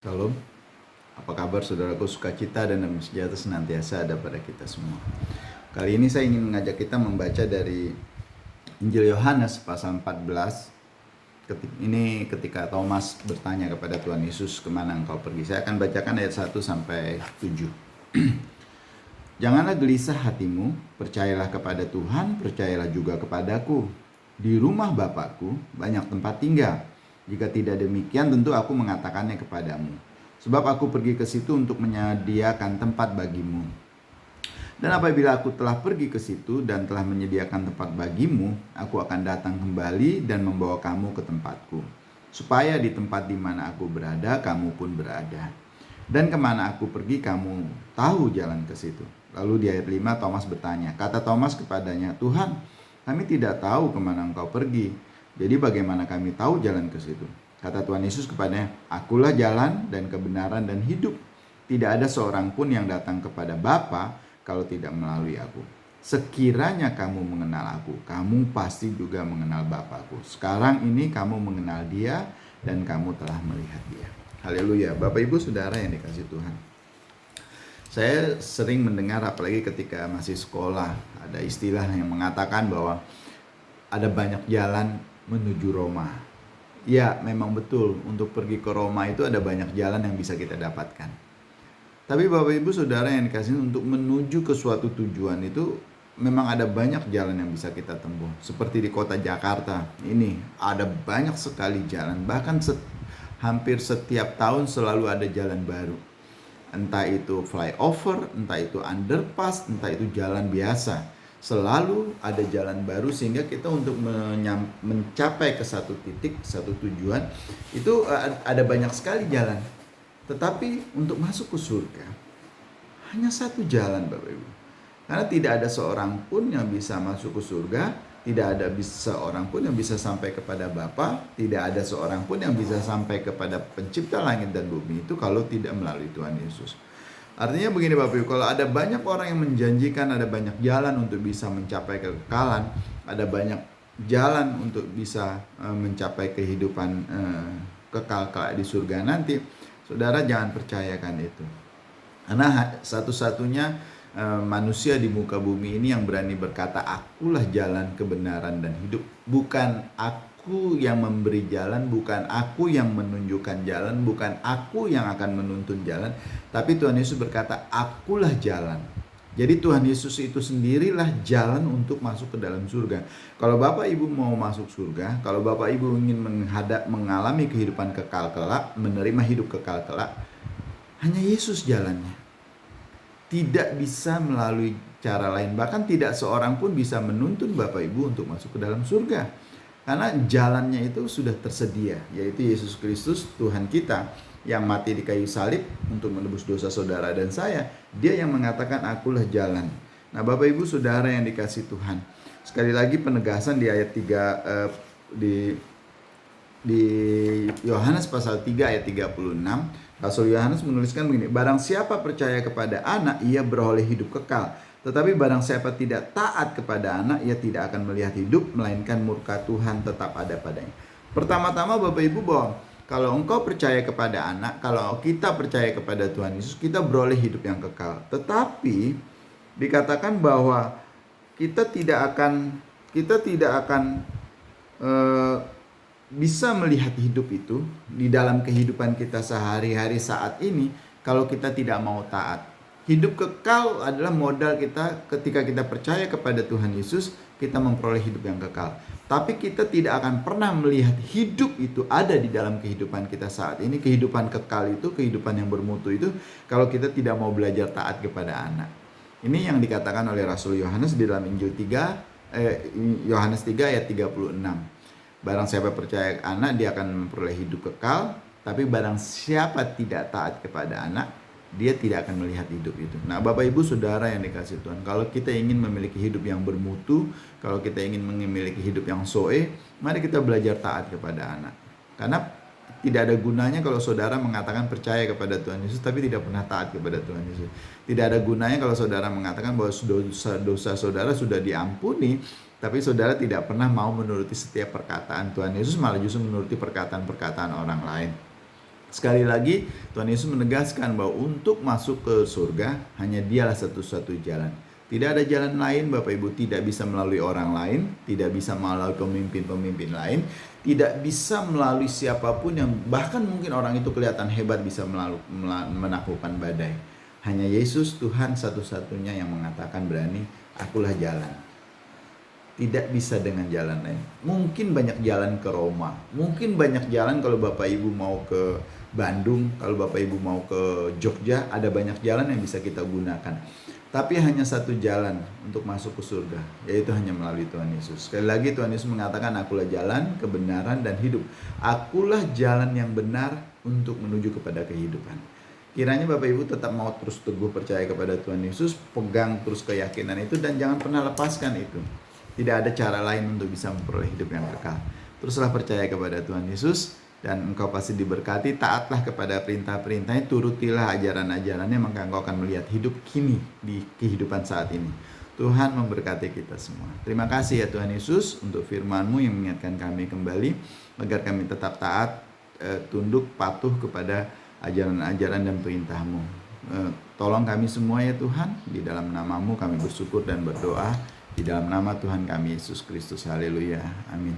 Shalom, apa kabar saudaraku? Sukacita dan damai sejahtera senantiasa ada pada kita semua. Kali ini saya ingin mengajak kita membaca dari Injil Yohanes pasal 14. Ini ketika Thomas bertanya kepada Tuhan Yesus, kemana engkau pergi? Saya akan bacakan ayat 1 sampai 7. Janganlah gelisah hatimu, percayalah kepada Tuhan, percayalah juga kepadaku. Di rumah Bapakku banyak tempat tinggal. Jika tidak demikian, tentu aku mengatakannya kepadamu. Sebab aku pergi ke situ untuk menyediakan tempat bagimu. Dan apabila aku telah pergi ke situ dan telah menyediakan tempat bagimu, aku akan datang kembali dan membawa kamu ke tempatku. Supaya di tempat di mana aku berada, kamu pun berada. Dan kemana aku pergi, kamu tahu jalan ke situ. Lalu di ayat 5 Thomas bertanya. Kata Thomas kepadanya, Tuhan, kami tidak tahu kemana engkau pergi. Jadi bagaimana kami tahu jalan ke situ? Kata Tuhan Yesus kepadanya, akulah jalan dan kebenaran dan hidup. Tidak ada seorang pun yang datang kepada Bapa kalau tidak melalui aku. Sekiranya kamu mengenal aku, kamu pasti juga mengenal Bapakku. Sekarang ini kamu mengenal dia dan kamu telah melihat dia. Haleluya. Bapak Ibu Saudara yang dikasih Tuhan. Saya sering mendengar apalagi ketika masih sekolah, ada istilah yang mengatakan bahwa ada banyak jalan menuju Roma. Ya, memang betul, untuk pergi ke Roma itu ada banyak jalan yang bisa kita dapatkan. Tapi Bapak Ibu Saudara yang dikasih, untuk menuju ke suatu tujuan itu memang ada banyak jalan yang bisa kita tempuh. Seperti di kota Jakarta, ini ada banyak sekali jalan. Bahkan hampir setiap tahun selalu ada jalan baru. Entah itu flyover, entah itu underpass, entah itu jalan biasa. Selalu ada jalan baru sehingga kita untuk mencapai ke satu titik, satu tujuan, itu ada banyak sekali jalan. Tetapi untuk masuk ke surga, hanya satu jalan Bapak Ibu. Karena tidak ada seorang pun yang bisa masuk ke surga, tidak ada seorang pun yang bisa sampai kepada Bapa, tidak ada seorang pun yang bisa sampai kepada pencipta langit dan bumi itu kalau tidak melalui Tuhan Yesus. Artinya begini Bapak Ibu, kalau ada banyak orang yang menjanjikan ada banyak jalan untuk bisa mencapai kekekalan, ada banyak jalan untuk bisa mencapai kehidupan kekal di surga nanti, saudara jangan percayakan itu. Karena satu-satunya manusia di muka bumi ini yang berani berkata, akulah jalan kebenaran dan hidup. Bukan aku yang memberi jalan, bukan aku yang menunjukkan jalan, bukan aku yang akan menuntun jalan. Tapi Tuhan Yesus berkata, akulah jalan. Jadi Tuhan Yesus itu sendirilah jalan untuk masuk ke dalam surga. Kalau Bapak Ibu mau masuk surga, kalau Bapak Ibu ingin mengalami kehidupan kekal kelak, menerima hidup kekal kelak, hanya Yesus jalannya. Tidak bisa melalui cara lain. Bahkan tidak seorang pun bisa menuntun Bapak Ibu untuk masuk ke dalam surga. Karena jalannya itu sudah tersedia, yaitu Yesus Kristus Tuhan kita yang mati di kayu salib untuk menebus dosa saudara dan saya. Dia yang mengatakan akulah jalan. Nah Bapak Ibu Saudara yang dikasih Tuhan, sekali lagi penegasan di ayat 3 di Yohanes pasal 3 ayat 36, Rasul Yohanes menuliskan begini, barang siapa percaya kepada anak, ia beroleh hidup kekal. Tetapi barang siapa tidak taat kepada anak, ia tidak akan melihat hidup, melainkan murka Tuhan tetap ada padanya. Pertama-tama Bapak Ibu, bahwa kalau engkau percaya kepada anak, kalau kita percaya kepada Tuhan Yesus, kita beroleh hidup yang kekal. Tetapi dikatakan bahwa kita tidak akan bisa melihat hidup itu di dalam kehidupan kita sehari-hari saat ini kalau kita tidak mau taat. Hidup kekal adalah modal kita ketika kita percaya kepada Tuhan Yesus, kita memperoleh hidup yang kekal. Tapi kita tidak akan pernah melihat hidup itu ada di dalam kehidupan kita saat ini, kehidupan kekal itu, kehidupan yang bermutu itu, kalau kita tidak mau belajar taat kepada anak. Ini yang dikatakan oleh Rasul Yohanes di dalam Injil Yohanes 3 ayat 36. Barang siapa percaya anak, dia akan memperoleh hidup kekal. Tapi barang siapa tidak taat kepada anak, dia tidak akan melihat hidup itu. Nah Bapak Ibu Saudara yang dikasih Tuhan, kalau kita ingin memiliki hidup yang bermutu, kalau kita ingin memiliki hidup yang soe, mari kita belajar taat kepada anak. Karena tidak ada gunanya kalau saudara mengatakan percaya kepada Tuhan Yesus tapi tidak pernah taat kepada Tuhan Yesus. Tidak ada gunanya kalau saudara mengatakan bahwa dosa saudara sudah diampuni, tapi saudara tidak pernah mau menuruti setiap perkataan Tuhan Yesus, malah justru menuruti perkataan-perkataan orang lain. Sekali lagi Tuhan Yesus menegaskan bahwa untuk masuk ke surga hanya Dialah satu-satu jalan. Tidak ada jalan lain, Bapak Ibu, tidak bisa melalui orang lain, tidak bisa melalui pemimpin-pemimpin lain, tidak bisa melalui siapapun yang bahkan mungkin orang itu kelihatan hebat bisa menaklukkan badai. Hanya Yesus Tuhan satu-satunya yang mengatakan berani, akulah jalan. Tidak bisa dengan jalan lain. Mungkin banyak jalan ke Roma, mungkin banyak jalan kalau Bapak Ibu mau ke Bandung, kalau Bapak Ibu mau ke Jogja, ada banyak jalan yang bisa kita gunakan. Tapi hanya satu jalan untuk masuk ke surga, yaitu hanya melalui Tuhan Yesus. Sekali lagi Tuhan Yesus mengatakan, akulah jalan, kebenaran, dan hidup. Akulah jalan yang benar untuk menuju kepada kehidupan. Kiranya Bapak Ibu tetap mau terus teguh percaya kepada Tuhan Yesus, pegang terus keyakinan itu, dan jangan pernah lepaskan itu. Tidak ada cara lain untuk bisa memperoleh hidup yang kekal. Teruslah percaya kepada Tuhan Yesus, dan engkau pasti diberkati. Taatlah kepada perintah-perintahnya, turutilah ajaran-ajarannya, maka engkau akan melihat hidup kini di kehidupan saat ini. Tuhan memberkati kita semua. Terima kasih ya Tuhan Yesus untuk firman-Mu yang mengingatkan kami kembali agar kami tetap taat, tunduk, patuh kepada ajaran-ajaran dan perintah-Mu. Tolong kami semua ya Tuhan, di dalam nama-Mu kami bersyukur dan berdoa, di dalam nama Tuhan kami Yesus Kristus. Haleluya, amin.